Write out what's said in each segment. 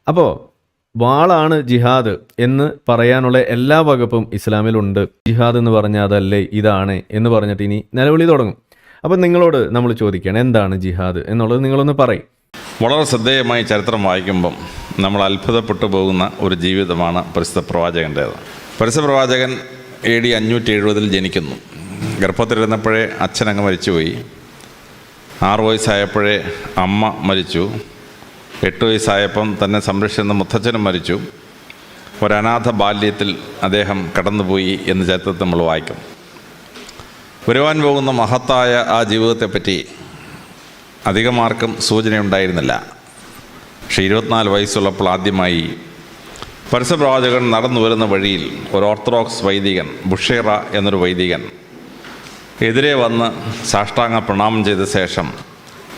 അപ്പോൾ വാളാണ് ജിഹാദ് എന്ന് പറയാനുള്ള എല്ലാ വകുപ്പും ഇസ്ലാമിലുണ്ട്. ജിഹാദ് എന്ന് പറഞ്ഞാൽ അതല്ലേ ഇതാണ് എന്ന് പറഞ്ഞിട്ട് ഇനി നിലവിളി തുടങ്ങും. അപ്പം നിങ്ങളോട് നമ്മൾ ചോദിക്കുകയാണ്, എന്താണ് ജിഹാദ് എന്നുള്ളത് നിങ്ങളൊന്ന് പറയും. വളരെ ശ്രദ്ധേയമായി ചരിത്രം വായിക്കുമ്പം നമ്മൾ അത്ഭുതപ്പെട്ടു പോകുന്ന ഒരു ജീവിതമാണ് പരിശുദ്ധ പ്രവാചകൻ്റേത്. പരിശുദ്ധ പ്രവാചകൻ AD 570 ജനിക്കുന്നു. ഗർഭത്തിലിരുന്നപ്പോഴേ അച്ഛനങ്ങ് മരിച്ചുപോയി. 6 വയസ്സായപ്പോഴേ അമ്മ മരിച്ചു. 8 വയസ്സായപ്പം തന്നെ സംരക്ഷിക്കുന്ന മുത്തച്ഛനും മരിച്ചു. ഒരനാഥ ബാല്യത്തിൽ അദ്ദേഹം കടന്നുപോയി എന്ന് ചരിത്രത്തിൽ നമ്മൾ വായിക്കും. വരുവാൻ പോകുന്ന മഹത്തായ ആ ജീവിതത്തെപ്പറ്റി അധികമാർക്കും സൂചനയുണ്ടായിരുന്നില്ല. പക്ഷേ 24 വയസ്സുള്ളപ്പോൾ ആദ്യമായി പരിശുദ്ധ പ്രവാചകൻ നടന്നു വരുന്ന വഴിയിൽ ഒരു ഓർത്തഡോക്സ് വൈദികൻ, ബുഷേറ എന്നൊരു വൈദികൻ എതിരെ വന്ന് സാഷ്ടാംഗ പ്രണാമം ചെയ്ത ശേഷം,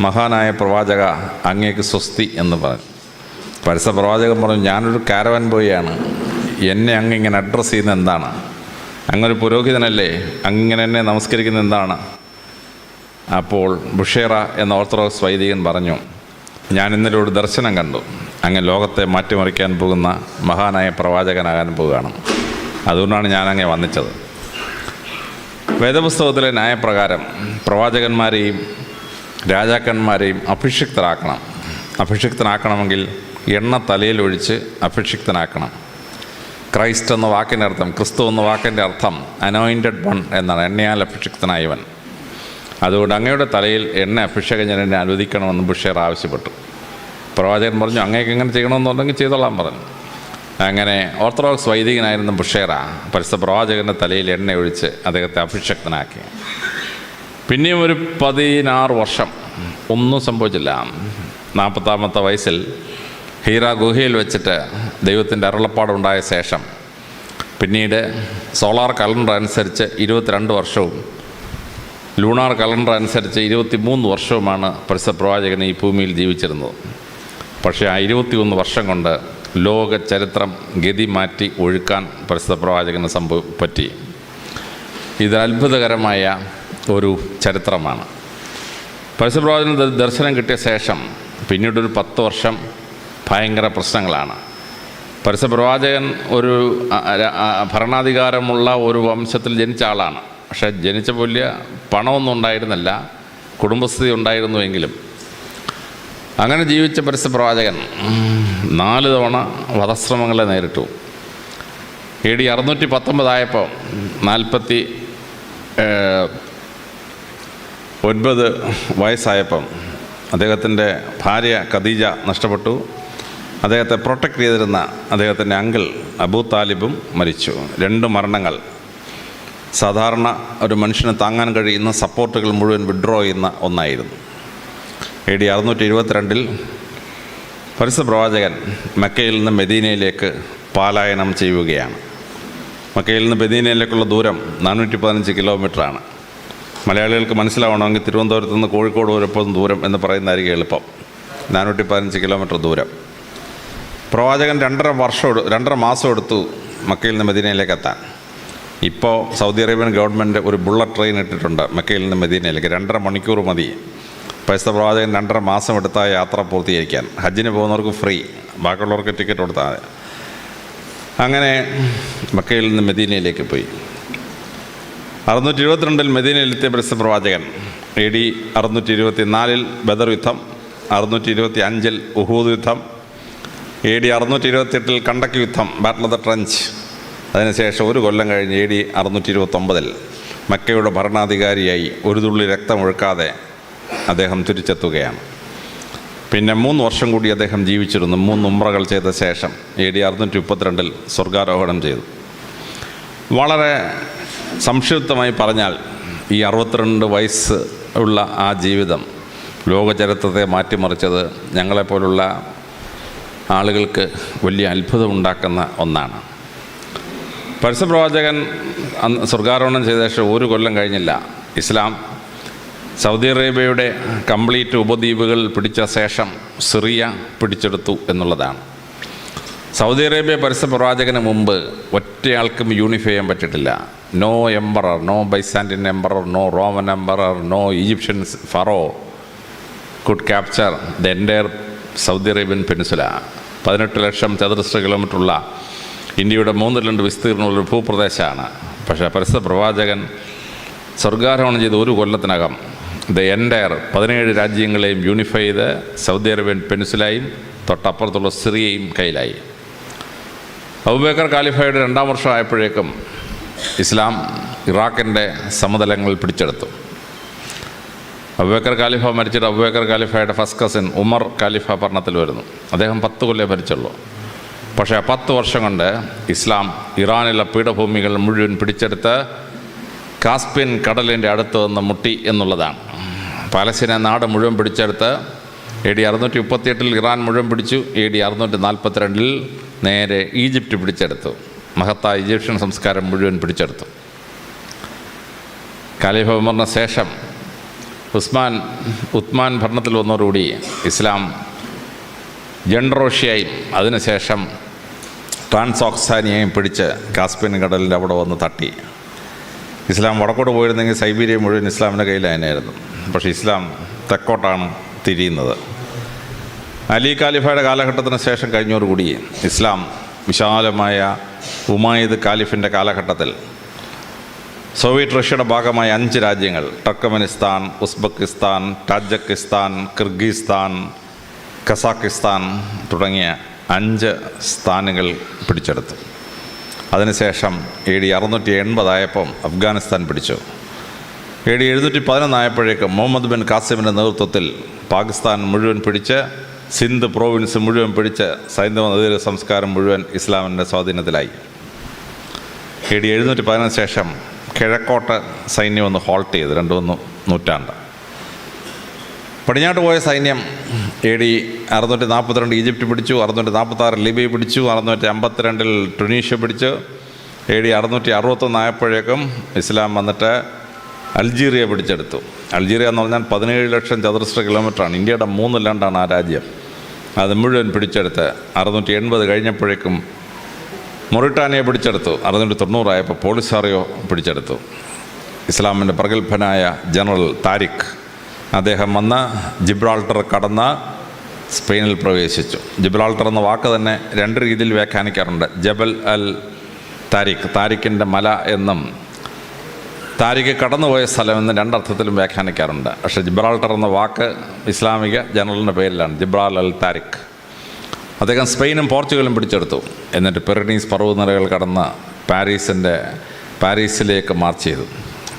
മഹാനായ പ്രവാചക, അങ്ങേക്ക് സ്വസ്തി എന്ന് പറഞ്ഞു. പരിശുദ്ധ പ്രവാചകൻ പറഞ്ഞു, ഞാനൊരു കാരവൻ ബോയിയാണ്, എന്നെ അങ്ങിങ്ങനെ അഡ്രസ്സ് ചെയ്യുന്നത് എന്താണ്? അങ്ങൊരു പുരോഹിതനല്ലേ, അങ്ങിങ്ങനെ എന്നെ നമസ്കരിക്കുന്നത് എന്താണ്? അപ്പോൾ ബുഷേറ എന്ന ഓർത്തഡോക്സ് വൈദികൻ പറഞ്ഞു, ഞാൻ ഇന്നലെ ഒരു ദർശനം കണ്ടു, അങ്ങ് ലോകത്തെ മാറ്റിമറിക്കാൻ പോകുന്ന മഹാനായ പ്രവാചകനാകാൻ പോവുകയാണ്, അതുകൊണ്ടാണ് ഞാനങ്ങ് വന്നിച്ചത്. വേദപുസ്തകത്തിലെ ന്യായപ്രകാരം പ്രവാചകന്മാരെയും രാജാക്കന്മാരെയും അഭിഷിക്തനാക്കണമെങ്കിൽ എണ്ണ തലയിലൊഴിച്ച് അഭിഷിക്തനാക്കണം. ക്രൈസ്റ്റ് എന്ന വാക്കിൻ്റെ അർത്ഥം, ക്രിസ്തു എന്ന വാക്കിൻ്റെ അർത്ഥം അനോയിൻറ്റഡ് വൺ എന്നാണ്, എണ്ണയാൽ അഭിഷിക്തനായവൻ. അതുകൊണ്ട് അങ്ങയുടെ തലയിൽ എണ്ണ അഭിഷേകം ഞാൻ എന്നെ അനുവദിക്കണമെന്ന് ബുഷേർ ആവശ്യപ്പെട്ടു. പ്രവാചകൻ പറഞ്ഞു, അങ്ങേക്ക് എങ്ങനെ ചെയ്യണമെന്നുണ്ടെങ്കിൽ ചെയ്തോളാൻ പറഞ്ഞു. അങ്ങനെ ഓർത്തഡോക്സ് വൈദികനായിരുന്ന ബുഷേറ പരിശുദ്ധ പ്രവാചകൻ്റെ തലയിൽ എണ്ണ ഒഴിച്ച് അദ്ദേഹത്തെ അഭിഷക്തനാക്കി. പിന്നെയും ഒരു 16 വർഷം ഒന്നും സംഭവിച്ചില്ല. 40ാമത്തെ വയസ്സിൽ ഹീറ ഗുഹയിൽ വെച്ചിട്ട് ദൈവത്തിൻ്റെ അരുളപ്പാടുണ്ടായ ശേഷം പിന്നീട് സോളാർ കലണ്ടർ അനുസരിച്ച് 22 വർഷവും ലൂണാർ കലണ്ടർ അനുസരിച്ച് 23 വർഷവുമാണ് പരിശുദ്ധ പ്രവാചകൻ ഈ ഭൂമിയിൽ ജീവിച്ചിരുന്നത്. പക്ഷേ ആ 21 വർഷം കൊണ്ട് ലോക ചരിത്രം ഗതി മാറ്റി ഒഴുക്കാൻ പരിശുദ്ധ പ്രവാചകന് പറ്റി. ഇത് അത്ഭുതകരമായ ഒരു ചരിത്രമാണ്. പരിശുദ്ധ പ്രവാചകന് ദർശനം കിട്ടിയ ശേഷം പിന്നീടൊരു 10 വർഷം ഭയങ്കര പ്രശ്നങ്ങളാണ്. പരിശുദ്ധ പ്രവാചകൻ ഒരു ഭരണാധികാരമുള്ള ഒരു വംശത്തിൽ ജനിച്ച ആളാണ്. പക്ഷേ ജനിച്ച വലിയ പണമൊന്നും ഉണ്ടായിരുന്നില്ല, കുടുംബസ്ഥിതി ഉണ്ടായിരുന്നുവെങ്കിലും അങ്ങനെ ജീവിച്ച പരിശുദ്ധ പ്രവാചകൻ 4 തവണ വധശ്രമങ്ങളെ നേരിട്ടു. AD 619 ആയപ്പോൾ 49 വയസ്സായപ്പം അദ്ദേഹത്തിൻ്റെ ഭാര്യ ഖദീജ നഷ്ടപ്പെട്ടു. അദ്ദേഹത്തെ പ്രൊട്ടക്റ്റ് ചെയ്തിരുന്ന അദ്ദേഹത്തിൻ്റെ അങ്കിൾ അബൂ താലിബും മരിച്ചു. 2 മരണങ്ങൾ സാധാരണ ഒരു മനുഷ്യന് താങ്ങാൻ കഴിയുന്ന സപ്പോർട്ടുകൾ മുഴുവൻ വിഡ്രോ ചെയ്യുന്ന ഒന്നായിരുന്നു. AD 622 പരിശുദ്ധ പ്രവാചകൻ മക്കയിൽ നിന്ന് മെദീനയിലേക്ക് പലായനം ചെയ്യുകയാണ്. മക്കയിൽ നിന്ന് മെദീനയിലേക്കുള്ള ദൂരം 415 കിലോമീറ്ററാണ്. മലയാളികൾക്ക് മനസ്സിലാവണമെങ്കിൽ തിരുവനന്തപുരത്ത് നിന്ന് കോഴിക്കോട് വരെപ്പം ദൂരം എന്ന് പറയുന്നതായിരിക്കും എളുപ്പം. 415 കിലോമീറ്റർ ദൂരം. പ്രവാചകൻ 2.5 മാസം എടുത്തു മക്കയിൽ നിന്ന് മെദീനയിലേക്ക് എത്താൻ. ഇപ്പോൾ സൗദി അറേബ്യൻ ഗവൺമെൻറ് ഒരു ബുള്ളറ്റ് ട്രെയിൻ ഇട്ടിട്ടുണ്ട് മക്കയിൽ നിന്ന് മെദീനയിലേക്ക്. 2.5 മണിക്കൂർ മതി. പരിശുദ്ധ പ്രവാചകൻ 2.5 മാസം എടുത്ത യാത്ര പൂർത്തീകരിക്കാൻ. ഹജ്ജിന് പോകുന്നവർക്ക് ഫ്രീ, ബാക്കിയുള്ളവർക്ക് ടിക്കറ്റ് കൊടുത്താൽ മതി. അങ്ങനെ മക്കയിൽ നിന്ന് മെദീനയിലേക്ക് പോയി. 622 മെദീനയിലെത്തിയ പരിശുദ്ധ പ്രവാചകൻ AD 624 ബദർ യുദ്ധം, 625 ഉഹൂദ് യുദ്ധം, AD 628 കണ്ടക്ക് യുദ്ധം, ബാറ്റിൽ ഓഫ് ദ ട്രഞ്ച്. അതിനുശേഷം 1 കൊല്ലം കഴിഞ്ഞ് AD 629 മക്കയുടെ ഭരണാധികാരിയായി ഒരു തുള്ളി രക്തമൊഴുക്കാതെ അദ്ദേഹം തിരിച്ചെത്തുകയാണ്. പിന്നെ 3 വർഷം കൂടി അദ്ദേഹം ജീവിച്ചിരുന്നു. 3 ഉംറകൾ ചെയ്ത ശേഷം AD 632 സ്വർഗാരോഹണം ചെയ്തു. വളരെ സംക്ഷിപ്തമായി പറഞ്ഞാൽ ഈ 62 വയസ്സ് ഉള്ള ആ ജീവിതം ലോക ചരിത്രത്തെ മാറ്റിമറിച്ചത് ഞങ്ങളെപ്പോലുള്ള ആളുകൾക്ക് വലിയ അത്ഭുതമുണ്ടാക്കുന്ന ഒന്നാണ്. പരിശുദ്ധ പ്രവാചകൻ സ്വർഗാരോഹണം ചെയ്ത ശേഷം 1 കൊല്ലം കഴിഞ്ഞില്ല ഇസ്ലാം സൗദി അറേബ്യയുടെ കംപ്ലീറ്റ് ഉപദ്വീപുകൾ പിടിച്ച ശേഷം സിറിയ പിടിച്ചെടുത്തു എന്നുള്ളതാണ്. സൗദി അറേബ്യ പരിശുദ്ധ പ്രവാചകന് മുമ്പ് ഒറ്റയാൾക്കും യൂണിഫൈ ചെയ്യാൻ പറ്റിയിട്ടില്ല. No emperor, no Byzantine emperor, no Roman emperor, no Egyptian pharaoh could capture the entire Saudi Arabian peninsula. 18 lakh ചതുരശ്ര കിലോമീറ്ററുള്ള ഇന്ത്യയുടെ 3/2 വിസ്തീർണമുള്ളൊരു ഭൂപ്രദേശമാണ്. പക്ഷേ പരിശുദ്ധ പ്രവാചകൻ സ്വർഗാരോഹണം ചെയ്ത് ഒരു കൊല്ലത്തിനകം എൻ്റയർ 17 രാജ്യങ്ങളെയും യൂണിഫൈ ചെയ്ത് സൗദി അറേബ്യൻ പെനിൻസുലയും തൊട്ടപ്പുറത്തുള്ള സിറിയയും കയ്യിലായി. അബൂബക്കർ ഖലീഫയുടെ 2ാം വർഷം ആയപ്പോഴേക്കും ഇസ്ലാം ഇറാഖിൻ്റെ സമതലങ്ങൾ പിടിച്ചെടുത്തു. അബൂബക്കർ ഖലീഫ മരിച്ചിട്ട് അബൂബക്കർ ഖലീഫയുടെ ഫസ്റ്റ് കസിൻ ഉമർ ഖലീഫ ഭരണത്തിൽ വരുന്നു. അദ്ദേഹം 10 കൊല്ലം ഭരിച്ചുള്ളൂ. പക്ഷേ 10 വർഷം കൊണ്ട് ഇസ്ലാം ഇറാനിലെ പീഠഭൂമികൾ മുഴുവൻ പിടിച്ചെടുത്ത് കാസ്പിയൻ കടലിൻ്റെ അടുത്ത് നിന്ന് മുട്ടി എന്നുള്ളതാണ്. പാലസ്തീന നാട് മുഴുവൻ പിടിച്ചെടുത്ത് AD 638 ഇറാൻ മുഴുവൻ പിടിച്ചു. AD 642 നേരെ ഈജിപ്റ്റ് പിടിച്ചെടുത്തു. മഹത്തായ ഈജിപ്ഷ്യൻ സംസ്കാരം മുഴുവൻ പിടിച്ചെടുത്തു. ഖലീഫ ഉമറിന് ശേഷം ഉസ്മാൻ ഭരണത്തിൽ വന്നതോടുകൂടി ഇസ്ലാം ജൻറോഷ്യയും അതിനുശേഷം ട്രാൻസോക്സാനിയയും പിടിച്ച് കാസ്പിയൻ കടലിൻ്റെ അവിടെ വന്ന് തട്ടി. ഇസ്ലാം വടക്കോട്ട് പോയിരുന്നെങ്കിൽ സൈബീരിയ മുഴുവൻ ഇസ്ലാമിൻ്റെ കയ്യിലായിരുന്നു. പക്ഷേ ഇസ്ലാം തെക്കോട്ടാണ് തിരിയുന്നത്. അലി ഖാലിഫയുടെ കാലഘട്ടത്തിന് ശേഷം കഴിഞ്ഞോടുകൂടി ഇസ്ലാം വിശാലമായ ഉമായിദ് ഖാലിഫിൻ്റെ കാലഘട്ടത്തിൽ സോവിയറ്റ് റഷ്യയുടെ ഭാഗമായ 5 രാജ്യങ്ങൾ ടർക്കമെനിസ്ഥാൻ, ഉസ്ബെക്കിസ്ഥാൻ, ടാജക്കിസ്ഥാൻ, കിർഗിസ്ഥാൻ, കസാക്കിസ്ഥാൻ തുടങ്ങിയ 5 സ്ഥാനങ്ങൾ പിടിച്ചെടുത്തു. അതിനുശേഷം AD 680 ആയപ്പം അഫ്ഗാനിസ്ഥാൻ പിടിച്ചു. AD 711 ആയപ്പോഴേക്കും മുഹമ്മദ് ബിൻ ഖാസിമിൻ്റെ നേതൃത്വത്തിൽ പാകിസ്ഥാൻ മുഴുവൻ പിടിച്ച് സിന്ധ് പ്രോവിൻസ് മുഴുവൻ പിടിച്ച് സൈന്ധവ നദീര സംസ്കാരം മുഴുവൻ ഇസ്ലാമിൻ്റെ സ്വാധീനത്തിലായി. AD 711 ശേഷം കിഴക്കോട്ട് സൈന്യം ഒന്ന് ഹോൾട്ട് ചെയ്ത് 2 നൂറ്റാണ്ട്. പടിഞ്ഞാട്ട് പോയ സൈന്യം AD 642 ഈജിപ്റ്റ് പിടിച്ചു, 646 ലിബിയ പിടിച്ചു, 652 ടുണീഷ്യ പിടിച്ചു. AD 661 ആയപ്പോഴേക്കും ഇസ്ലാം വന്നിട്ട് അൾജീരിയ പിടിച്ചെടുത്തു. അൾജീരിയ എന്ന് പറഞ്ഞാൽ 17 ലക്ഷം ചതുരശ്ര കിലോമീറ്ററാണ്. ഇന്ത്യയുടെ 3/2 ആ രാജ്യം. അത് മുഴുവൻ പിടിച്ചെടുത്ത് 680 കഴിഞ്ഞപ്പോഴേക്കും മൊറിട്ടാനിയ പിടിച്ചെടുത്തു. 690 ആയപ്പോൾ പോളിസാറിയോ പിടിച്ചെടുത്തു. ഇസ്ലാമിൻ്റെ പ്രഗത്ഭനായ ജനറൽ താരിഖ് അദ്ദേഹം വന്ന് ജിബ്രാൾട്ടർ കടന്ന് സ്പെയിനിൽ പ്രവേശിച്ചു. ജിബ്രാൾട്ടർ എന്ന വാക്ക് തന്നെ 2 രീതിയിൽ വ്യാഖ്യാനിക്കാറുണ്ട്. ജബൽ അൽ താരിഖ്, താരിഖിൻ്റെ മല എന്നും താരിഖ് കടന്നുപോയ സ്ഥലം എന്ന് 2 അർത്ഥത്തിലും വ്യാഖ്യാനിക്കാറുണ്ട്. പക്ഷേ ജിബ്രാൾട്ടർ എന്ന വാക്ക് ഇസ്ലാമിക ജനറലിൻ്റെ പേരിലാണ്, ജിബ്രാൽ അൽ താരിഖ്. അദ്ദേഹം സ്പെയിനും പോർച്ചുഗലും പിടിച്ചെടുത്തു. എന്നിട്ട് പിറനീസ് പർവ്വതനിരകൾ കടന്ന് പാരീസിലേക്ക് മാർച്ച് ചെയ്തു.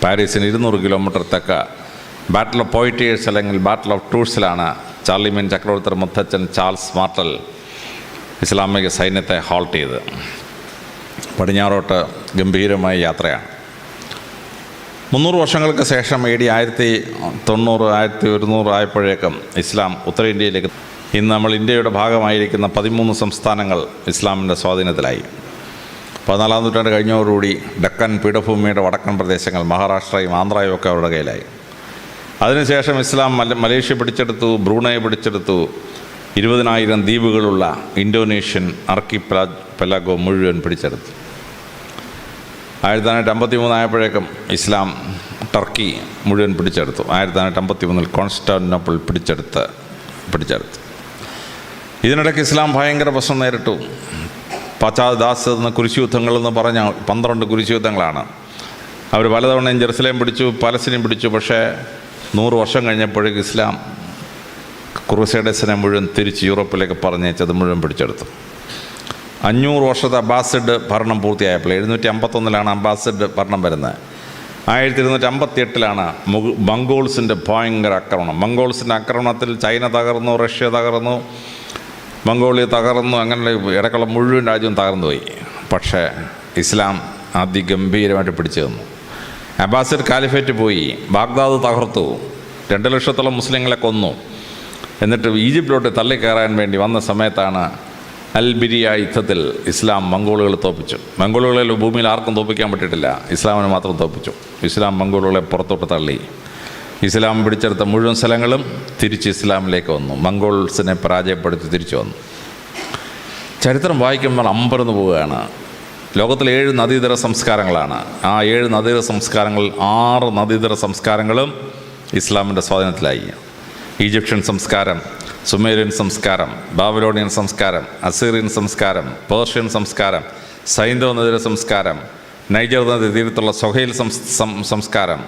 പാരീസിന് 200 കിലോമീറ്റർ തെക്ക് ബാറ്റിൽ ഓഫ് പോയിറ്റിയേഴ്സ് അല്ലെങ്കിൽ ബാറ്റിൽ ഓഫ് ടൂൾസിലാണ് ചാർലിമീൻ ചക്രവർത്തി മുത്തച്ഛൻ ചാൾസ് മാർട്ടൽ ഇസ്ലാമിക സൈന്യത്തെ ഹോൾട്ട് ചെയ്ത്. പടിഞ്ഞാറോട്ട് ഗംഭീരമായ യാത്രയാണ്. 300 വർഷങ്ങൾക്ക് ശേഷം AD 1090 1100 ആയപ്പോഴേക്കും ഇസ്ലാം ഉത്തരേന്ത്യയിലേക്ക്. ഇന്ന് നമ്മൾ ഇന്ത്യയുടെ ഭാഗമായിരിക്കുന്ന 13 സംസ്ഥാനങ്ങൾ ഇസ്ലാമിൻ്റെ സ്വാധീനത്തിലായി. 14-ാം നൂറ്റാണ്ട് കഴിഞ്ഞതോടുകൂടി ഡക്കൻ പീഠഭൂമിയുടെ വടക്കൻ പ്രദേശങ്ങൾ മഹാരാഷ്ട്രയും ആന്ധ്രയും ഒക്കെ അവരുടെ കയ്യിലായി. അതിനുശേഷം ഇസ്ലാം മലേഷ്യ പിടിച്ചെടുത്തു, ബ്രൂണൈ പിടിച്ചെടുത്തു. 20,000 ദ്വീപുകളുള്ള ഇന്തോനേഷ്യൻ ആർക്കിപ്പെലാഗോ മുഴുവൻ പിടിച്ചെടുത്തു. 1953 ആയപ്പോഴേക്കും ഇസ്ലാം ടർക്കി മുഴുവൻ പിടിച്ചെടുത്തു. 1953 കോൺസ്റ്റാന്റിനോപ്പിൾ പിടിച്ചെടുത്ത്. ഇതിനിടയ്ക്ക് ഇസ്ലാം ഭയങ്കര പ്രശ്നം നേരിട്ടു. പാശ്ചാത്യദാസ് എന്ന കുരിശുയുദ്ധങ്ങളെന്ന് പറഞ്ഞ 12 കുരിശുയുദ്ധങ്ങളാണ്. അവർ പലതവണയും ജെറുസലേം പിടിച്ചു, പലസ്തീൻ പിടിച്ചു. പക്ഷേ 100 വർഷം കഴിഞ്ഞപ്പോഴേക്കും ഇസ്ലാം ക്രൂസൈഡേഴ്സിനെ മുഴുവൻ തിരിച്ച് യൂറോപ്പിലേക്ക് പറഞ്ഞേച്ചത് മുഴുവൻ പിടിച്ചെടുത്തു. 500 വർഷത്തെ അബ്ബാസിഡ് ഭരണം പൂർത്തിയായപ്പോൾ 751 അബ്ബാസിഡ് ഭരണം വരുന്നത്. 1258 മംഗോൾസിൻ്റെ ഭയങ്കര ആക്രമണം. മംഗോൾസിൻ്റെ ആക്രമണത്തിൽ ചൈന തകർന്നു, റഷ്യ തകർന്നു, മംഗോളിയ തകർന്നു. അങ്ങനെ ഇടയ്ക്കുള്ള മുഴുവൻ രാജ്യവും തകർന്നു പോയി. പക്ഷേ ഇസ്ലാം അതിഗംഭീരമായിട്ട് പിടിച്ചു തന്നു. അബ്ബാസിഡ് കാലിഫേറ്റ് പോയി, ബാഗ്ദാദ് തകർത്തു, 2 ലക്ഷത്തോളം മുസ്ലിങ്ങളെ കൊന്നു. എന്നിട്ട് ഈജിപ്തിലോട്ട് തള്ളിക്കയറാൻ വേണ്ടി വന്ന സമയത്താണ് അൽബിരിയ യുദ്ധത്തിൽ ഇസ്ലാം മംഗോളുകളെ തോൽപ്പിച്ചു. മംഗോളുകളെ ഭൂമിയിൽ ആർക്കും തോൽപ്പിക്കാൻ പറ്റിയിട്ടില്ല, ഇസ്ലാമിനെ മാത്രം തോൽപ്പിച്ചു. ഇസ്ലാം മംഗോളുകളെ പുറത്തോട്ട് തള്ളി. ഇസ്ലാം പിടിച്ചെടുത്ത മുഴുവൻ സ്ഥലങ്ങളും തിരിച്ച് ഇസ്ലാമിലേക്ക് വന്നു. മംഗോൾസിനെ പരാജയപ്പെടുത്തി തിരിച്ചു വന്നു. ചരിത്രം വായിക്കുമ്പോൾ അമ്പരന്ന് പോവുകയാണ്. ലോകത്തിലെ 7 നദീതര സംസ്കാരങ്ങളാണ്. ആ 7 നദീതര സംസ്കാരങ്ങളിൽ 6 നദീതര സംസ്കാരങ്ങളും ഇസ്ലാമിൻ്റെ സ്വാധീനത്തിലായി. ഈജിപ്ഷ്യൻ സംസ്കാരം സുമേരിയൻ സംസ്കാരം, ബാബിലോണിയൻ സംസ്കാരം, അസീറിയൻ സംസ്കാരം, പേർഷ്യൻ സംസ്കാരം, സൈന്ധവ നദീര സംസ്കാരം, നൈജർ നദീ തീരത്തുള്ള സൊഹൈൽ സംസ്കാരം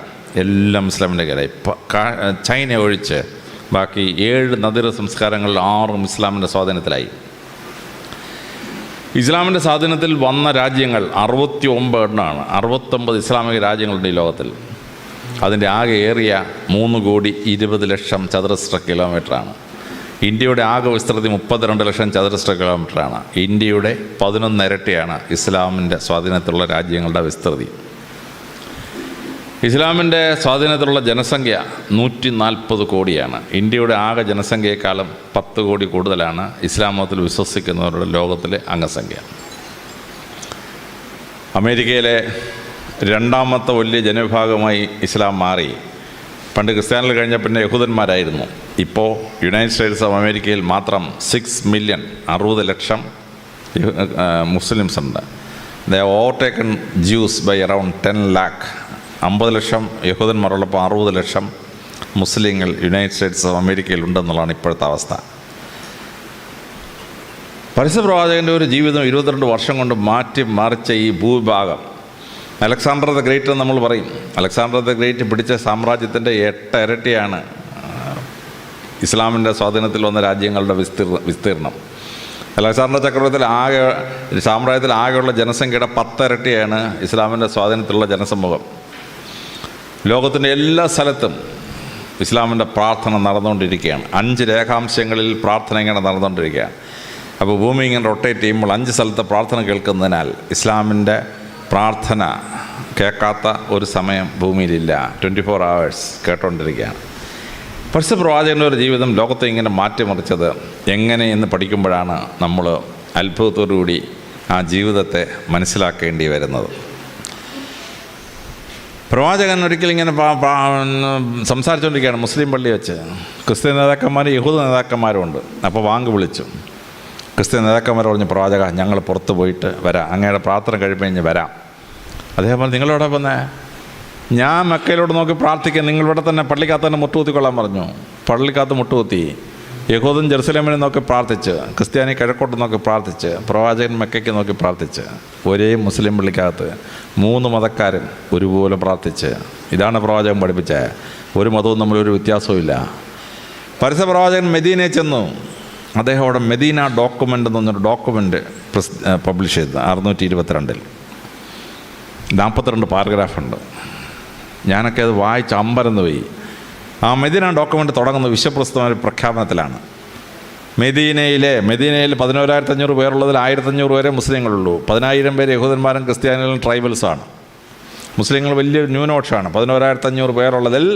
എല്ലാം ഇസ്ലാമിൻ്റെ കയ്യിലായി. ചൈന ഒഴിച്ച് ബാക്കി 7 നദീര സംസ്കാരങ്ങളിൽ 6 ഇസ്ലാമിൻ്റെ സ്വാധീനത്തിലായി. ഇസ്ലാമിൻ്റെ സ്വാധീനത്തിൽ വന്ന രാജ്യങ്ങൾ 69 എണ്ണമാണ്. 69 ഇസ്ലാമിക രാജ്യങ്ങളുണ്ട് ഈ ലോകത്തിൽ. അതിൻ്റെ ആകെ ഏറിയ 3,20,00,000 ചതുരശ്ര കിലോമീറ്ററാണ്. ഇന്ത്യയുടെ ആകെ വിസ്തൃതി 32 ലക്ഷം ചതുരശ്ര കിലോമീറ്ററാണ്. ഇന്ത്യയുടെ 11 ഇരട്ടിയാണ് ഇസ്ലാമിൻ്റെ സ്വാധീനത്തിലുള്ള രാജ്യങ്ങളുടെ വിസ്തൃതി. ഇസ്ലാമിൻ്റെ സ്വാധീനത്തിലുള്ള ജനസംഖ്യ 140 കോടിയാണ്. ഇന്ത്യയുടെ ആകെ ജനസംഖ്യയെക്കാളും 10 കോടി കൂടുതലാണ് ഇസ്ലാം മതത്തിൽ വിശ്വസിക്കുന്നവരുടെ ലോകത്തിലെ അംഗസംഖ്യ. അമേരിക്കയിലെ 2ാമത്തെ വലിയ ജനവിഭാഗമായി ഇസ്ലാം മാറി. പണ്ട് ക്രിസ്ത്യാനികൾ കഴിഞ്ഞ പിന്നെ യഹൂദന്മാരായിരുന്നു. ഇപ്പോൾ യുണൈറ്റഡ് സ്റ്റേറ്റ്സ് ഓഫ് അമേരിക്കയിൽ മാത്രം 6 മില്യൺ 60 ലക്ഷം മുസ്ലിംസ് ഉണ്ട്. They overtaken Jews by around 10 lakh. 50 lakh യഹൂദന്മാരുള്ളപ്പോൾ 60 ലക്ഷം മുസ്ലിങ്ങൾ യുണൈറ്റഡ് സ്റ്റേറ്റ്സ് ഓഫ് അമേരിക്കയിൽ ഉണ്ടെന്നുള്ളതാണ് ഇപ്പോഴത്തെ അവസ്ഥ. പരസ്യപ്രവാചകൻ്റെ ഒരു ജീവിതം 22 വർഷം കൊണ്ട് മറിച്ച ഈ ഭൂവിഭാഗം അലക്സാണ്ടർ ദ ഗ്രേറ്റ് എന്ന് നമ്മൾ പറയും. അലക്സാണ്ടർ ദ ഗ്രേറ്റ് പിടിച്ച സാമ്രാജ്യത്തിൻ്റെ 8 ഇരട്ടിയാണ് ഇസ്ലാമിൻ്റെ സ്വാധീനത്തിൽ വന്ന രാജ്യങ്ങളുടെ വിസ്തീർണം. അലക്സാണ്ടർ ചക്രവർത്തിയിൽ സാമ്രാജ്യത്തിൽ ആകെയുള്ള ജനസംഖ്യയുടെ 10 ഇരട്ടിയാണ് ഇസ്ലാമിൻ്റെ സ്വാധീനത്തിലുള്ള ജനസമൂഹം. ലോകത്തിൻ്റെ എല്ലാ സ്ഥലത്തും ഇസ്ലാമിൻ്റെ പ്രാർത്ഥന നടന്നുകൊണ്ടിരിക്കുകയാണ്. 5 രേഖാംശങ്ങളിൽ പ്രാർത്ഥന ഇങ്ങനെ നടന്നുകൊണ്ടിരിക്കുകയാണ്. അപ്പോൾ ഭൂമി ഇങ്ങനെ റൊട്ടേറ്റ് ചെയ്യുമ്പോൾ 5 സ്ഥലത്ത് പ്രാർത്ഥന കേൾക്കുന്നതിനാൽ ഇസ്ലാമിൻ്റെ പ്രാർത്ഥന കേൾക്കാത്ത ഒരു സമയം ഭൂമിയിലില്ല. 24 hours കേട്ടുകൊണ്ടിരിക്കുകയാണ്. പരസ്യപ്രവാചകൻ്റെ ഒരു ജീവിതം ലോകത്തെ ഇങ്ങനെ മാറ്റിമറിച്ചത് എങ്ങനെയെന്ന് പഠിക്കുമ്പോഴാണ് നമ്മൾ അത്ഭുതത്തോടുകൂടി ആ ജീവിതത്തെ മനസ്സിലാക്കേണ്ടി വരുന്നത്. പ്രവാചകൻ ഒരിക്കലും ഇങ്ങനെ സംസാരിച്ചുകൊണ്ടിരിക്കുകയാണ് മുസ്ലിം പള്ളി വെച്ച്. ക്രിസ്ത്യൻ നേതാക്കന്മാരും യഹൂദ നേതാക്കന്മാരും ഉണ്ട്. അപ്പോൾ വാങ്ക് വിളിച്ചു. ക്രിസ്ത്യൻ നേതാക്കന്മാർ പറഞ്ഞു, പ്രവാചക ഞങ്ങൾ പുറത്ത് പോയിട്ട് വരാം, അങ്ങയുടെ പ്രാർത്ഥന കഴിയുമ്പോൾ വരാം. അതേപോലെ നിങ്ങളോടെ വന്നേ, ഞാൻ മക്കയിലോട്ട് നോക്കി പ്രാർത്ഥിക്കാൻ, നിങ്ങളിവിടെ തന്നെ പള്ളിക്കകത്ത് തന്നെ മുട്ടുകുത്തിക്കൊള്ളാൻ പറഞ്ഞു. പള്ളിക്കകത്ത് മുട്ടുകുത്തി. യഹൂദൻ ജെറുസലേമിനെ നോക്കി പ്രാർത്ഥിച്ച്, ക്രിസ്ത്യാനി കിഴക്കോട്ട് നോക്കി പ്രാർത്ഥിച്ച്, പ്രവാചകൻ മക്കയ്ക്ക് നോക്കി പ്രാർത്ഥിച്ച്, ഒരേ മുസ്ലിം പള്ളിക്കകത്ത് 3 മതക്കാരും ഒരുപോലെ പ്രാർത്ഥിച്ച്. ഇതാണ് പ്രവാചകൻ പഠിപ്പിച്ചത്. ഒരു മതവും തമ്മിലൊരു വ്യത്യാസവും ഇല്ല. പരസ്യപ്രവാചകൻ മെദീനയിൽ ചെന്നു. അദ്ദേഹം അവിടെ മെദീന ഡോക്യുമെൻ്റ് എന്ന് പറഞ്ഞൊരു ഡോക്യുമെൻ്റ് പബ്ലിഷ് ചെയ്തു 622. 42 പാരഗ്രാഫുണ്ട്. ഞാനൊക്കെ അത് വായിച്ച് അമ്പരന്ന് പോയി. ആ മെദീന ഡോക്യുമെൻ്റ് തുടങ്ങുന്ന വിശ്വപ്രസിദ്ധമായ ഒരു പ്രഖ്യാപനത്തിലാണ്. മെദീനയിൽ 11,500 പേരുള്ളതിൽ 1,500 പേരെ മുസ്ലിങ്ങളുള്ളൂ. 10,000 പേര് യഹൂദന്മാരും ക്രിസ്ത്യാനികളും ട്രൈബൽസാണ്. മുസ്ലിങ്ങൾ വലിയ ന്യൂനപക്ഷമാണ്. 11,500 പേരുള്ളതിൽ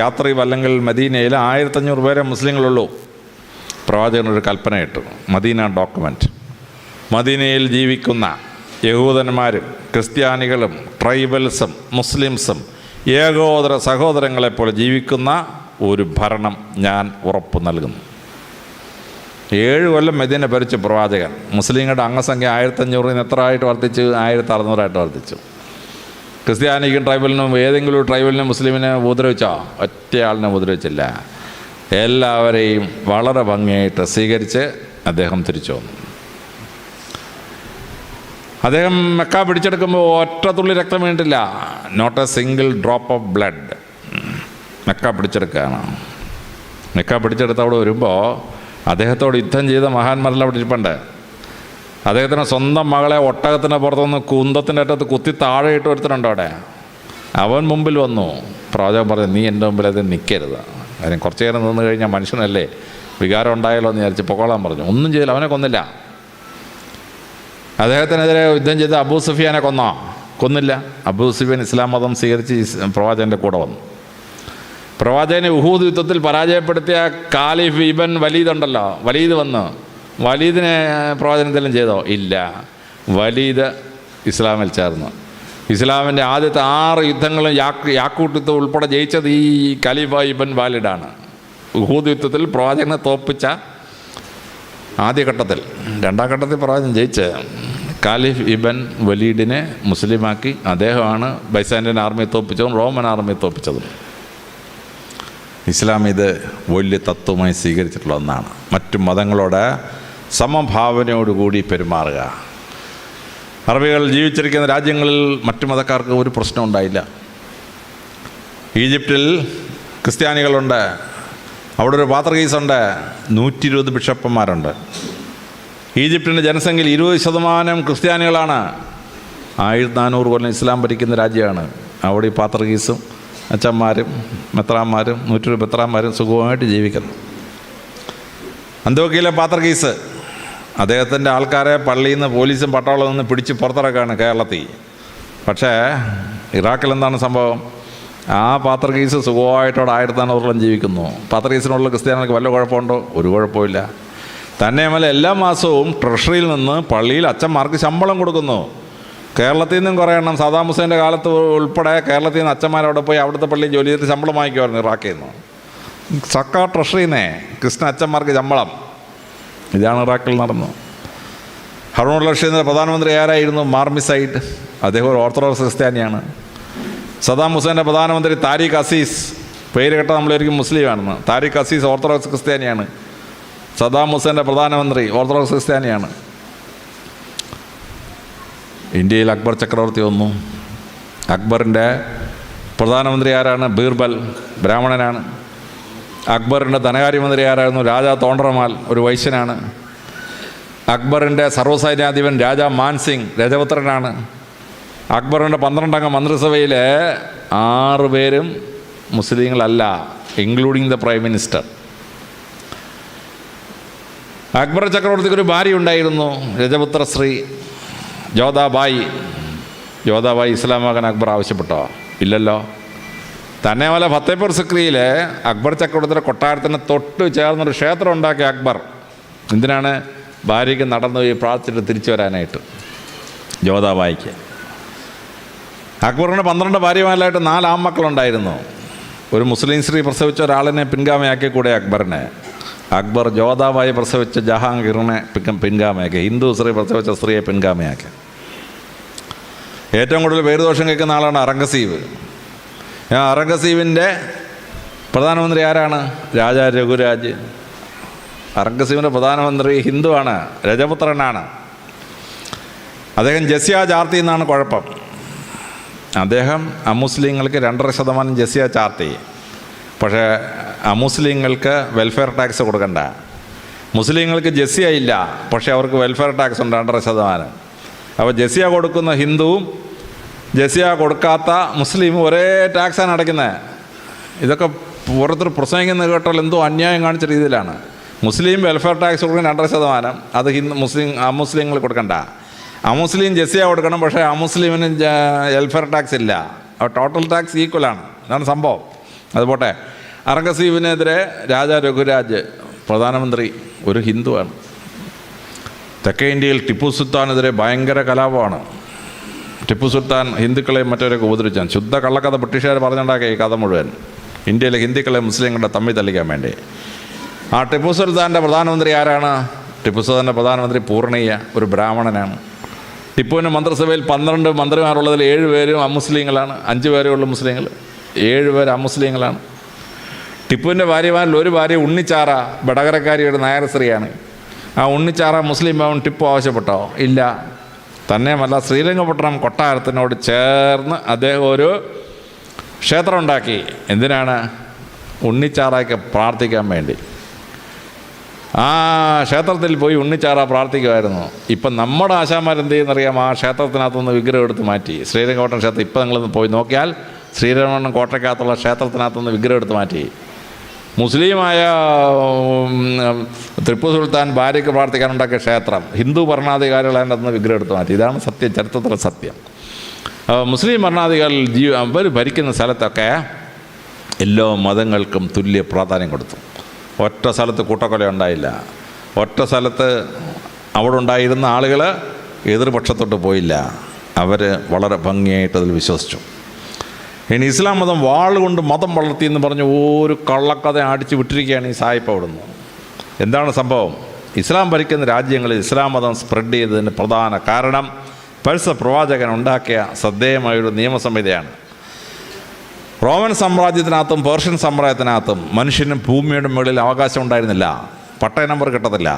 യാത്രയും അല്ലെങ്കിൽ മദീനയിൽ 1,500 പേരെ മുസ്ലിങ്ങളുള്ളൂ. പ്രവാചകനൊരു കൽപ്പന ഇട്ടു. Medina document. മദീനയിൽ ജീവിക്കുന്ന യഹൂദന്മാരും ക്രിസ്ത്യാനികളും ട്രൈബൽസും മുസ്ലിംസും ഏകോദര സഹോദരങ്ങളെപ്പോലെ ജീവിക്കുന്ന ഒരു ഭരണം ഞാൻ ഉറപ്പു നൽകുന്നു. 7 കൊല്ലം മദീന ഭരിച്ച പ്രവാചകൻ. മുസ്ലിങ്ങളുടെ അംഗസംഖ്യ 1,500 എത്ര ആയിട്ട് വർദ്ധിച്ചു? 1,600 വർദ്ധിച്ചു. ക്രിസ്ത്യാനിക്കും ട്രൈബലിനും ഏതെങ്കിലും ഒരു ട്രൈബലിനും മുസ്ലിമിനെ ഉപദ്രവിച്ചോ? ഒറ്റയാളിനെ ഉപദ്രവിച്ചില്ല. എല്ലാവരെയും വളരെ ഭംഗിയായിട്ട് സ്വീകരിച്ച് അദ്ദേഹം തിരിച്ചു വന്നു. അദ്ദേഹം മെക്ക പിടിച്ചെടുക്കുമ്പോൾ ഒറ്റ തുള്ളി രക്തം വീണിട്ടില്ല. Not a single drop of blood. Mecca പിടിച്ചെടുക്കുകയാണ്. മെക്ക പിടിച്ചെടുത്ത് അവിടെ വരുമ്പോൾ അദ്ദേഹത്തോട് യുദ്ധം ചെയ്ത മഹാന്മാരെല്ലാം അവിടെ ഇരിപ്പുണ്ട്. അദ്ദേഹത്തിന് സ്വന്തം മകളെ ഒട്ടകത്തിൻ്റെ പുറത്തുനിന്ന് കുന്തത്തിൻ്റെ അറ്റത്ത് കുത്തി താഴെ ഇട്ട് വരുത്തുന്നുണ്ട് അവിടെ. അവൻ മുമ്പിൽ വന്നു. പ്രവാചകൻ പറഞ്ഞു, നീ എൻ്റെ മുമ്പിൽ അത് നിൽക്കരുത്. കാര്യം കുറച്ച് നേരം നിന്ന് കഴിഞ്ഞാൽ മനുഷ്യനല്ലേ, വികാരം ഉണ്ടായല്ലോ എന്ന് വിചാരിച്ച് പൊക്കോളാൻ പറഞ്ഞു. ഒന്നും ചെയ്തില്ല. അവനെ കൊന്നില്ല. അദ്ദേഹത്തിനെതിരെ യുദ്ധം ചെയ്ത് അബൂ സുഫിയാനെ കൊന്നില്ല. അബൂ സുഫിയാൻ ഇസ്ലാം മതം സ്വീകരിച്ച് പ്രവാചകൻ്റെ കൂടെ വന്നു. പ്രവാചകനെ ഉഹൂദ് യുദ്ധത്തിൽ പരാജയപ്പെടുത്തിയ ഖാലിഫ് ഇബൻ വലീദ് ഉണ്ടല്ലോ, വലീദ് വന്ന് വലീദിനെ പ്രവാചകൻ എന്തെങ്കിലും ചെയ്തോ? ഇല്ല. വലീദ് ഇസ്ലാമിൽ ചേർന്നു. ഇസ്ലാമിൻ്റെ ആദ്യത്തെ 6 യുദ്ധങ്ങളും യാക്കൂട്ട് യുദ്ധം ഉൾപ്പെടെ ജയിച്ചത് ഈ ഖലീഫ ഇബൻ വാലിദാണ്. ഉഹൂദ് യുദ്ധത്തിൽ പ്രവാചകനെ തോൽപ്പിച്ച ആദ്യഘട്ടത്തിൽ. 2ാം ഘട്ടത്തിൽ പ്രവാചകൻ ജയിച്ച് ഖാലിഫ് ഇബൻ വലീദിനെ മുസ്ലിമാക്കി. അദ്ദേഹമാണ് ബൈസാൻഡിയൻ ആർമിയെ തോൽപ്പിച്ചതും റോമൻ ആർമിയെ തോൽപ്പിച്ചതും. ഇസ്ലാം ഇത് വലിയ തത്വമായി സ്വീകരിച്ചിട്ടുള്ള ഒന്നാണ്. മറ്റു മതങ്ങളോട് സമഭാവനയോടുകൂടി പെരുമാറുക. അറബികൾ ജീവിച്ചിരിക്കുന്ന രാജ്യങ്ങളിൽ മറ്റു മതക്കാർക്ക് ഒരു പ്രശ്നം ഉണ്ടായില്ല. ഈജിപ്തിൽ ക്രിസ്ത്യാനികളുണ്ട്, അവിടെ ഒരു പാത്രീസുണ്ട്, 120 ബിഷപ്പന്മാരുണ്ട്. ഈജിപ്തിൻ്റെ ജനസംഖ്യയിൽ 20% ക്രിസ്ത്യാനികളാണ്. 1400 കൊല്ലം ഇസ്ലാം ഭരിക്കുന്ന രാജ്യമാണ്. അവിടെ ഈ പാത്രീസും അച്ഛന്മാരും മെത്രാന്മാരും 120 മെത്രാന്മാരും സുഖമായിട്ട് ജീവിക്കുന്നു. അന്തോക്കിയിലെ പാത്രീസ് അദ്ദേഹത്തിൻ്റെ ആൾക്കാരെ പള്ളിയിൽ നിന്ന് പോലീസും പട്ടാളവും നിന്ന് പിടിച്ച് പുറത്തിറക്കാണ് കേരളത്തിൽ. പക്ഷേ ഇറാഖിൽ എന്താണ് സംഭവം? ആ പാത്രീസ് സുഖമായിട്ടവിടെ 1400 ജീവിക്കുന്നു. പാത്രീസിനുള്ള ക്രിസ്ത്യാനികൾക്ക് വല്ല കുഴപ്പമുണ്ടോ? ഒരു കുഴപ്പമില്ല. തന്നെയുമല്ല എല്ലാ മാസവും ട്രഷറിയിൽ നിന്ന് പള്ളിയിൽ അച്ഛന്മാർക്ക് ശമ്പളം കൊടുക്കുന്നു. കേരളത്തിൽ നിന്നും കുറേ എണ്ണം സദാം ഹുസൈൻ്റെ കാലത്ത് ഉൾപ്പെടെ കേരളത്തിൽ നിന്ന് അച്ഛന്മാരവിടെ പോയി അവിടുത്തെ പള്ളിയിൽ ജോലി ചെയ്തിട്ട് ശമ്പളം വാങ്ങിക്കുമായിരുന്നു ഇറാഖിൽ നിന്ന്. സർക്കാർ ട്രഷറിന്നേ ക്രിസ്ത്യൻ അച്ഛന്മാർക്ക് ശമ്പളം. ഇതാണ് ഇറാഖിൽ നടന്നു. ഹറൂൺ റഷീദിൻ്റെ പ്രധാനമന്ത്രി ആരായിരുന്നു? മാർമിസൈഡ്. അദ്ദേഹം ഒരു ഓർത്തഡോക്സ് ക്രിസ്ത്യാനിയാണ്. സദാം ഹുസൈൻ്റെ പ്രധാനമന്ത്രി താരിഖ് അസീസ്, പേര് കേട്ട നമ്മളൊരിക്കും മുസ്ലിമാണെന്ന്. താരിഖ് അസീസ് ഓർത്തഡോക്സ് ക്രിസ്ത്യാനിയാണ്. സദാം ഹുസൈൻ്റെ പ്രധാനമന്ത്രി ഓർത്തഡോക്സ് ക്രിസ്ത്യാനിയാണ്. ഇന്ത്യയിൽ അക്ബർ ചക്രവർത്തി വന്നു. അക്ബറിൻ്റെ പ്രധാനമന്ത്രി ആരാണ്? ബീർബൽ, ബ്രാഹ്മണനാണ്. അക്ബറിൻ്റെ ധനകാര്യമന്ത്രി ആരായിരുന്നു? രാജാ തോണ്ടർമാൽ, ഒരു വൈശ്യനാണ്. അക്ബറിൻ്റെ സർവ്വസൈന്യാധിപൻ രാജാ മാൻസിംഗ്, രജപുത്രനാണ്. അക്ബറിൻ്റെ 12 അംഗ മന്ത്രിസഭയിലെ 6 പേരും മുസ്ലിങ്ങളല്ല, including the prime minister. Akbar ചക്രവർത്തിക്ക് ഒരു ഭാര്യ ഉണ്ടായിരുന്നു, രജപുത്ര ശ്രീ ജോധാബായി. ജോധാബായി ഇസ്ലാമാകാൻ അക്ബർ ആവശ്യപ്പെട്ടോ? ഇല്ലല്ലോ. തന്നെയുമല്ല ഫത്തേപൂർ സിക്രിയിൽ അക്ബർ ചക്രവർത്തിയുടെ കൊട്ടാരത്തിന് തൊട്ട് ചേർന്നൊരു ക്ഷേത്രം ഉണ്ടാക്കിയ അക്ബർ. എന്തിനാണ്? ഭാര്യയ്ക്ക് നടന്നു പോയി പ്രാർത്ഥിച്ചിട്ട് തിരിച്ചു വരാനായിട്ട്. ജോധാബായിക്ക്. അക്ബറിന് 12 ഭാര്യമാരിലായിട്ട് 4 ആൺമക്കളുണ്ടായിരുന്നു. ഒരു മുസ്ലിം സ്ത്രീ പ്രസവിച്ച ഒരാളിനെ പിൻഗാമയാക്കി കൂടെ അക്ബറിനെ. അക്ബർ ജോധാബായി പ്രസവിച്ച ജഹാംഗീറിനെ പിൻഗാമയാക്കി. ഹിന്ദു സ്ത്രീ പ്രസവിച്ച സ്ത്രീയെ പിൻഗാമയാക്കി. ഏറ്റവും കൂടുതൽ പേരുദോഷം കേൾക്കുന്ന ആളാണ് ഔറംഗസീബ്. ഔറംഗസീബിൻ്റെ പ്രധാനമന്ത്രി ആരാണ്? രാജാ രഘുരാജ്. ഔറംഗസീബിൻ്റെ പ്രധാനമന്ത്രി ഹിന്ദുവാണ്, രജപുത്രനാണ്. അദ്ദേഹം ജസിയ ചാർത്തി എന്നാണ് കുഴപ്പം. അദ്ദേഹം അമുസ്ലിങ്ങൾക്ക് 2.5% ജസിയ ചാർത്തി. പക്ഷേ അമുസ്ലിങ്ങൾക്ക് വെൽഫെയർ ടാക്സ് കൊടുക്കണ്ട. മുസ്ലിങ്ങൾക്ക് ജസിയ ഇല്ല, പക്ഷേ അവർക്ക് വെൽഫെയർ ടാക്സ് ഉണ്ട് 2.5%. അപ്പോൾ ജസിയ കൊടുക്കുന്ന ഹിന്ദുവും ജസിയ കൊടുക്കാത്ത മുസ്ലിമും ഒരേ ടാക്സാണ് അടയ്ക്കുന്നത്. ഇതൊക്കെ ഓരോരുത്തർ പ്രസംഗിക്കുന്നത് കേട്ടാൽ എന്തോ അന്യായം കാണിച്ച രീതിയിലാണ്. മുസ്ലിം വെൽഫെയർ ടാക്സ് കൊടുക്കുന്ന 2.5%, അത് അമുസ്ലിങ്ങൾ കൊടുക്കണ്ട. അമുസ്ലിം ജസിയ കൊടുക്കണം, പക്ഷേ അമുസ്ലിമിന് വെൽഫെയർ ടാക്സ് ഇല്ല. അപ്പോൾ ടോട്ടൽ ടാക്സ് ഈക്വലാണ്. അതാണ് സംഭവം. അതുപോട്ടെ, ഔറംഗസീബിനെതിരെ രാജാ രഘുരാജ് പ്രധാനമന്ത്രി ഒരു ഹിന്ദുവാണ്. തെക്കേ ഇന്ത്യയിൽ ടിപ്പു സുൽത്താനെതിരെ ഭയങ്കര കലാപമാണ്. ടിപ്പു സുൽത്താൻ ഹിന്ദുക്കളെയും മറ്റവരൊക്കെ ഉപദ്രവിച്ചാണ്. ശുദ്ധ കള്ളക്കഥ ബ്രിട്ടീഷുകാർ പറഞ്ഞുണ്ടാക്കിയ ഈ കഥ മുഴുവൻ ഇന്ത്യയിലെ ഹിന്ദുക്കളെ മുസ്ലിങ്ങളുടെ തമ്മിൽ തല്ലിക്കാൻ വേണ്ടി. ആ ടിപ്പു സുൽത്താൻ്റെ പ്രധാനമന്ത്രി ആരാണ്? ടിപ്പു സുൽത്താൻ്റെ പ്രധാനമന്ത്രി പൂർണിയ, ഒരു ബ്രാഹ്മണനാണ്. ടിപ്പുവിൻ്റെ മന്ത്രിസഭയിൽ 12 മന്ത്രിമാരുള്ളതിൽ 7 പേരും അമുസ്ലിങ്ങളാണ്. 5 പേരേ ഉള്ളൂ മുസ്ലിങ്ങൾ, 7 പേര് അമുസ്ലിങ്ങളാണ്. ടിപ്പുവിൻ്റെ ഭാര്യമാരിൽ ഒരു ഭാര്യ ഉണ്ണിച്ചാറ, ബടകരക്കാരിയുടെ നായർ സ്ത്രീയാണ്. ആ ഉണ്ണിച്ചാറ മുസ്ലിം ആവാൻ ടിപ്പു ആവശ്യപ്പെട്ടോ? ഇല്ല. തന്നെയുമല്ല ശ്രീരംഗപട്ടണം കൊട്ടാരത്തിനോട് ചേർന്ന് അദ്ദേഹം ഒരു ക്ഷേത്രം ഉണ്ടാക്കി. എന്തിനാണ്? ഉണ്ണിച്ചാറയ്ക്ക് പ്രാർത്ഥിക്കാൻ വേണ്ടി. ആ ക്ഷേത്രത്തിൽ പോയി ഉണ്ണിച്ചാറ പ്രാർത്ഥിക്കുമായിരുന്നു. ഇപ്പം നമ്മുടെ ആശാന്മാരെന്ത് ചെയ്യുന്നറിയാം? ആ ക്ഷേത്രത്തിനകത്തുനിന്ന് വിഗ്രഹം എടുത്ത് മാറ്റി. ശ്രീരംഗപട്ടണം ക്ഷേത്രം ഇപ്പം നിങ്ങളൊന്ന് പോയി നോക്കിയാൽ ശ്രീരംഗപട്ടണം കോട്ടയ്ക്കകത്തുള്ള ക്ഷേത്രത്തിനകത്തുനിന്ന് വിഗ്രഹം എടുത്ത് മാറ്റി. മുസ്ലിമായ ടിപ്പു സുൽത്താൻ ഭാര്യയ്ക്ക് പ്രാർത്ഥിക്കാനുണ്ടാക്കിയ ക്ഷേത്രം ഹിന്ദു ഭരണാധികാരികൾ അതിൻ്റെ അകത്തുനിന്ന് വിഗ്രഹം എടുത്ത് മാറ്റി. ഇതാണ് സത്യം, ചരിത്രത്തിലെ സത്യം. മുസ്ലിം ഭരണാധികാരികൾ അവർ ഭരിക്കുന്ന സ്ഥലത്തൊക്കെ എല്ലാ മതങ്ങൾക്കും തുല്യ പ്രാധാന്യം കൊടുത്തു. ഒറ്റ സ്ഥലത്ത് കൂട്ടക്കൊല ഉണ്ടായില്ല. ഒറ്റ സ്ഥലത്ത് അവിടെ ഉണ്ടായിരുന്ന ആളുകൾ എതിർപക്ഷത്തോട്ട് പോയില്ല. അവർ വളരെ ഭംഗിയായിട്ട് അതിൽ വിശ്വസിച്ചു. ഇനി ഇസ്ലാം മതം വാളുകൊണ്ട് മതം വളർത്തിയെന്ന് പറഞ്ഞ് ഒരു കള്ളക്കഥ അടിച്ച് വിട്ടിരിക്കുകയാണ് ഈ സായിപ്പ് അവിടുന്ന്. എന്താണ് സംഭവം? ഇസ്ലാം ഭരിക്കുന്ന രാജ്യങ്ങളിൽ ഇസ്ലാം മതം സ്പ്രെഡ് ചെയ്തതിന് പ്രധാന കാരണം പേഴ്സ പ്രവാചകൻ ഉണ്ടാക്കിയ ശ്രദ്ധേയമായൊരു നിയമസംഹിതയാണ്. റോമൻ സാമ്രാജ്യത്തിനകത്തും പേർഷ്യൻ സാമ്രാജ്യത്തിനകത്തും മനുഷ്യനും ഭൂമിയുടെ മുകളിൽ അവകാശം ഉണ്ടായിരുന്നില്ല. പട്ടയ നമ്പർ കിട്ടത്തില്ല.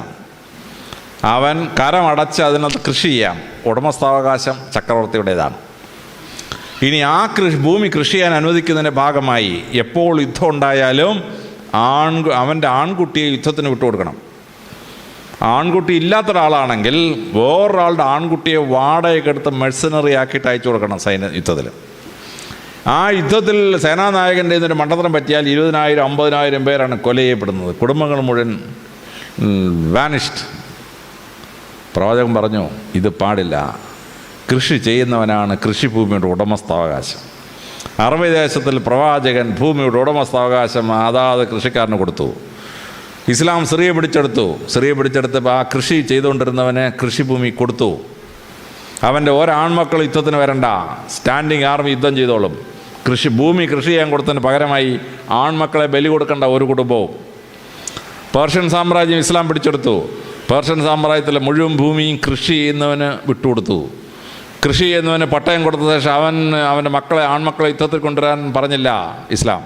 അവൻ കരമടച്ച് അതിനകത്ത് കൃഷി ചെയ്യാം. ഉടമസ്ഥാവകാശം ചക്രവർത്തിയുടേതാണ്. ഇനി ആ ഭൂമി കൃഷി ചെയ്യാൻ അനുവദിക്കുന്നതിൻ്റെ ഭാഗമായി എപ്പോൾ യുദ്ധം ഉണ്ടായാലും അവൻ്റെ ആൺകുട്ടിയെ യുദ്ധത്തിന് വിട്ടുകൊടുക്കണം. ആൺകുട്ടി ഇല്ലാത്ത ഒരാളാണെങ്കിൽ വേറൊരാളുടെ ആൺകുട്ടിയെ വാടകയ്ക്ക് എടുത്ത് മെഴ്സണറി ആക്കിയിട്ട് അയച്ചു കൊടുക്കണം യുദ്ധത്തിൽ. ആ യുദ്ധത്തിൽ സേനാനായകൻ്റെ ഒരു മണ്ടത്തരം പറ്റിയാൽ 20,000 50,000 പേരാണ് കൊല ചെയ്യപ്പെടുന്നത്. കുടുംബങ്ങൾ മുഴുവൻ വാനിഷ്ഡ്. പ്രവാചകൻ പറഞ്ഞു, ഇത് പാടില്ല. കൃഷി ചെയ്യുന്നവനാണ് കൃഷിഭൂമിയുടെ ഉടമസ്ഥാവകാശം. അറബി ദേശത്തിൽ പ്രവാചകൻ ഭൂമിയുടെ ഉടമസ്ഥാവകാശം അതാത് കൃഷിക്കാരന് കൊടുത്തു. ഇസ്ലാം സിറിയ പിടിച്ചെടുത്തപ്പോൾ ആ കൃഷി ചെയ്തുകൊണ്ടിരുന്നവന് കൃഷിഭൂമി കൊടുത്തു. അവൻ്റെ ഒരാൺമക്കൾ യുദ്ധത്തിന് വരണ്ട, സ്റ്റാൻഡിങ് ആർമി യുദ്ധം ചെയ്തോളും. ഭൂമി കൃഷി ചെയ്യാൻ കൊടുത്തതിന് പകരമായി ആൺമക്കളെ ബലി കൊടുക്കേണ്ട ഒരു കുടുംബവും. പേർഷ്യൻ സാമ്രാജ്യം ഇസ്ലാം പിടിച്ചെടുത്തു. പേർഷ്യൻ സാമ്രാജ്യത്തിലെ മുഴുവൻ ഭൂമിയും കൃഷി ചെയ്യുന്നവന് വിട്ടുകൊടുത്തു. കൃഷി ചെയ്യുന്നവന് പട്ടയം കൊടുത്ത ശേഷം അവൻ്റെ ആൺമക്കളെ യുദ്ധത്തിൽ കൊണ്ടുവരാൻ പറഞ്ഞില്ല ഇസ്ലാം.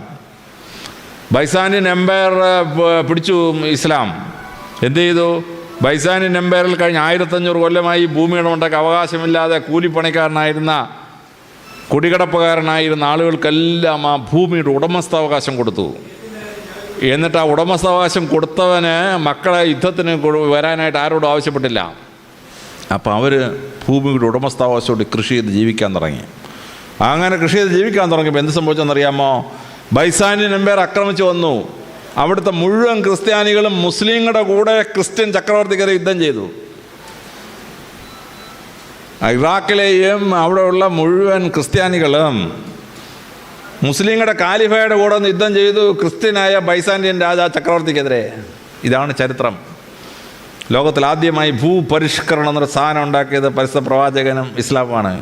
ബൈസാനിയൻ എംപയർ പിടിച്ചു ഇസ്ലാം. എന്ത് ചെയ്തു? ബൈസാനിയൻ എംപയറിൽ കഴിഞ്ഞ 1500 കൊല്ലമായി ഭൂമിയുടെ ഉണ്ടാക്കി അവകാശമില്ലാതെ കൂലിപ്പണിക്കാരനായിരുന്ന കുടികിടപ്പുകാരനായിരുന്ന ആളുകൾക്കെല്ലാം ആ ഭൂമിയുടെ ഉടമസ്ഥാവകാശം കൊടുത്തു. എന്നിട്ട് ആ ഉടമസ്ഥാവകാശം കൊടുത്തവന് മക്കളെ യുദ്ധത്തിന് വരാനായിട്ട് ആരോടും ആവശ്യപ്പെട്ടില്ല. അപ്പോൾ അവർ ഭൂമിയുടെ ഉടമസ്ഥാവകാശത്തോട് കൃഷി ചെയ്ത് ജീവിക്കാൻ തുടങ്ങി. അങ്ങനെ കൃഷി ചെയ്ത് ജീവിക്കാൻ തുടങ്ങിയപ്പോൾ എന്ത് സംഭവിച്ചെന്നറിയാമോ? ബൈസാനിയൻ എംപയർ ആക്രമിച്ചു വന്നു. അവിടുത്തെ മുഴുവൻ ക്രിസ്ത്യാനികളും മുസ്ലിങ്ങളുടെ കൂടെ ക്രിസ്ത്യൻ ചക്രവർത്തിക്കെതിരെ യുദ്ധം ചെയ്തു. ഇറാഖിലെയും അവിടെയുള്ള മുഴുവൻ ക്രിസ്ത്യാനികളും മുസ്ലിങ്ങളുടെ കാലിഫയുടെ കൂടെ യുദ്ധം ചെയ്തു ക്രിസ്ത്യനായ ബൈസാന്റിയൻ ചക്രവർത്തിക്കെതിരെ. ഇതാണ് ചരിത്രം. ലോകത്തിൽ ആദ്യമായി ഭൂപരിഷ്കരണം എന്നൊരു സാധനം ഉണ്ടാക്കിയത് പരിശുദ്ധ പ്രവാചകനും ഇസ്ലാമാണ്.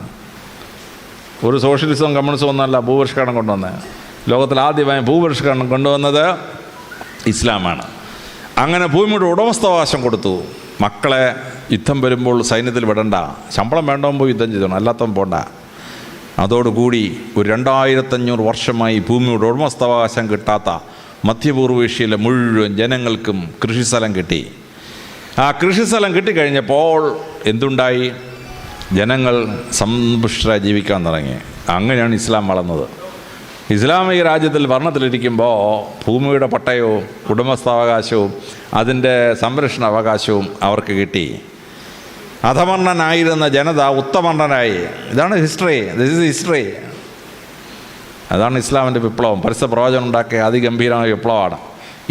ഒരു സോഷ്യലിസവും കമ്മ്യൂണിസവും ഒന്നല്ല ഭൂപരിഷ്കരണം കൊണ്ടുവന്നത്. ലോകത്തിൽ ആദ്യമായി ഭൂപരിഷ്കരണം കൊണ്ടുവന്നത് ഇസ്ലാമാണ്. അങ്ങനെ ഭൂമിയുടെ ഉടമസ്ഥാവകാശം കൊടുത്തു. മക്കളെ യുദ്ധം വരുമ്പോൾ സൈന്യത്തിൽ വിടണ്ട, ശമ്പളം വേണ്ടവൻ പോയി യുദ്ധം ചെയ്തോണം, അല്ലാത്തവൻ പോണ്ട. അതോടുകൂടി ഒരു 2500 വർഷമായി ഭൂമിയുടെ ഉടമസ്ഥാവകാശം കിട്ടാത്ത മധ്യപൂർവേഷ്യയിലെ മുഴുവൻ ജനങ്ങൾക്കും കൃഷിസ്ഥലം കിട്ടി. ആ കൃഷിസ്ഥലം കിട്ടിക്കഴിഞ്ഞപ്പോൾ എന്തുണ്ടായി? ജനങ്ങൾ സമ്പുഷ്ടരായി ജീവിക്കാൻ തുടങ്ങി. അങ്ങനെയാണ് ഇസ്ലാം വളർന്നത്. ഇസ്ലാമിക രാജ്യത്തിൽ ഭരണത്തിലിരിക്കുമ്പോൾ ഭൂമിയുടെ പട്ടയവും ഉടമസ്ഥാവകാശവും അതിൻ്റെ സംരക്ഷണ അവകാശവും അവർക്ക് കിട്ടി. അധമർണനായിരുന്ന ജനത ഉത്തമർണനായി. ഇതാണ് ഹിസ്റ്ററി. This is history. അതാണ് ഇസ്ലാമിൻ്റെ വിപ്ലവം. പരിശുദ്ധ പ്രവചനം ഉണ്ടാക്കിയ അതിഗംഭീരമായ വിപ്ലവമാണ്.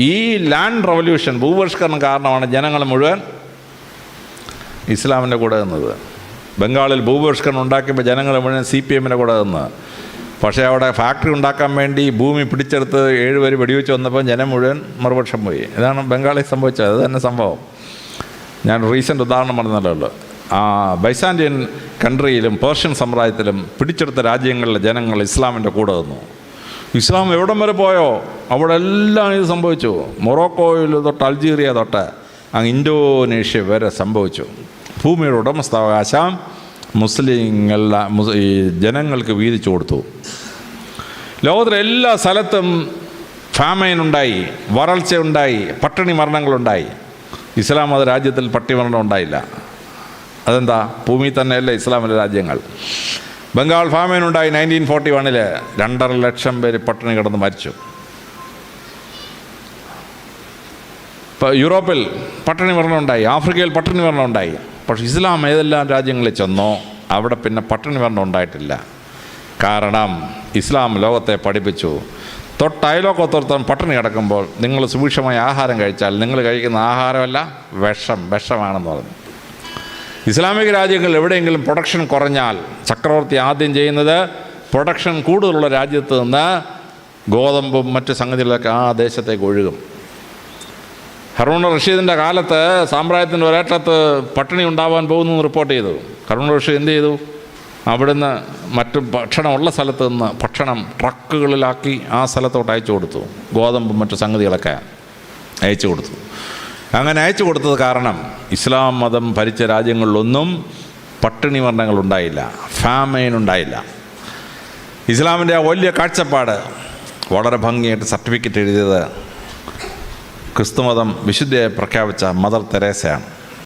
ഈ ലാൻഡ് റവല്യൂഷൻ, ഭൂപരിഷ്കരണം കാരണമാണ് ജനങ്ങൾ മുഴുവൻ ഇസ്ലാമിൻ്റെ കൂടെ നിന്നത്. ബംഗാളിൽ ഭൂപരിഷ്കരണം ഉണ്ടാക്കിയപ്പോൾ ജനങ്ങൾ മുഴുവൻ CPM-ൻ്റെ കൂടെ നിന്ന്. പക്ഷേ അവിടെ ഫാക്ടറി ഉണ്ടാക്കാൻ വേണ്ടി ഭൂമി പിടിച്ചെടുത്ത് 7 പേര് വെടിവെച്ച് വന്നപ്പോൾ ജനം മുഴുവൻ മറുപക്ഷം പോയി. ഇതാണ് ബംഗാളിൽ സംഭവിച്ചത്. അത് തന്നെ സംഭവം. ഞാൻ റീസെൻ്റ് ഉദാഹരണം പറഞ്ഞല്ലോ. ആ ബൈസാന്റിയൻ കൺട്രിയിലും പേർഷ്യൻ സാമ്രാജ്യത്തിലും പിടിച്ചെടുത്ത രാജ്യങ്ങളിലെ ജനങ്ങൾ ഇസ്ലാമിൻ്റെ കൂടെ നിന്നു. ഇസ്ലാം എവിടം വരെ പോയോ അവിടെ എല്ലാം ഇത് സംഭവിച്ചു. മൊറോക്കോയിൽ തൊട്ട് അൾജീരിയ തൊട്ട് അങ്ങ് ഇന്തോനേഷ്യ വരെ സംഭവിച്ചു. ഭൂമിയുടെ ഉടമസ്ഥാവകാശം ഈ ജനങ്ങൾക്ക് വീതിച്ചു കൊടുത്തു. ലോകത്തിലെ എല്ലാ സ്ഥലത്തും ഫാമൈനുണ്ടായി, വരൾച്ചയുണ്ടായി, പട്ടിണി മരണങ്ങളുണ്ടായി. ഇസ്ലാം മത രാജ്യത്തിൽ പട്ടിണി മരണം ഉണ്ടായില്ല. അതെന്താ? ഭൂമി തന്നെയല്ല ഇസ്ലാമിലെ രാജ്യങ്ങൾ. ബംഗാൾ ഫാമൈനുണ്ടായി 1941. 2.5 ലക്ഷം പേര് പട്ടിണി കിടന്ന് മരിച്ചു. ഇപ്പോൾ യൂറോപ്പിൽ പട്ടിണി മരണം ഉണ്ടായി, ആഫ്രിക്കയിൽ പട്ടിണി മരണം ഉണ്ടായി. പക്ഷേ ഇസ്ലാം ഏതെല്ലാം രാജ്യങ്ങളിൽ ചെന്നോ അവിടെ പിന്നെ പട്ടിണി മരണം ഉണ്ടായിട്ടില്ല. കാരണം ഇസ്ലാം ലോകത്തെ പഠിപ്പിച്ചു. തൊട്ടയലോക്കത്തോർത്തം പട്ടിണി കിടക്കുമ്പോൾ നിങ്ങൾ സുഭിക്ഷമായ ആഹാരം കഴിച്ചാൽ നിങ്ങൾ കഴിക്കുന്ന ആഹാരമല്ല വിഷമാണെന്ന് പറഞ്ഞു. ഇസ്ലാമിക രാജ്യങ്ങളിൽ എവിടെയെങ്കിലും പ്രൊഡക്ഷൻ കുറഞ്ഞാൽ ചക്രവർത്തി ആദ്യം ചെയ്യുന്നത് പ്രൊഡക്ഷൻ കൂടുതലുള്ള രാജ്യത്ത് നിന്ന് ഗോതമ്പും മറ്റ് സംഗതികളൊക്കെ ആ ദേശത്തേക്ക് ഒഴുകും. ഹറൂൺ റഷീദിൻ്റെ കാലത്ത് സാമ്രാജ്യത്തിൻ്റെ ഒരേറ്റത്ത് പട്ടിണി ഉണ്ടാവാൻ പോകുന്നു റിപ്പോർട്ട് ചെയ്തു. ഹറൂൺ റഷീദ് എന്ത് ചെയ്തു? അവിടുന്ന് മറ്റു ഭക്ഷണമുള്ള സ്ഥലത്ത് നിന്ന് ഭക്ഷണം ട്രക്കുകളിലാക്കി ആ സ്ഥലത്തോട്ട് അയച്ചു കൊടുത്തു. ഗോതമ്പും മറ്റു സംഗതികളൊക്കെ അയച്ചു കൊടുത്തു. അങ്ങനെ അയച്ചു കൊടുത്തത് കാരണം ഇസ്ലാം മതം ഭരിച്ച രാജ്യങ്ങളിലൊന്നും പട്ടിണി മരണങ്ങളുണ്ടായില്ല, ഫാമൈൻ ഉണ്ടായില്ല. ഇസ്ലാമിൻ്റെ ആ വലിയ കാഴ്ചപ്പാട് വളരെ ഭംഗിയായിട്ട് സർട്ടിഫിക്കറ്റ് എഴുതിയത് ക്രിസ്തുമതം വിശുദ്ധയായി പ്രഖ്യാപിച്ച മദർ തെരേസയാണ്.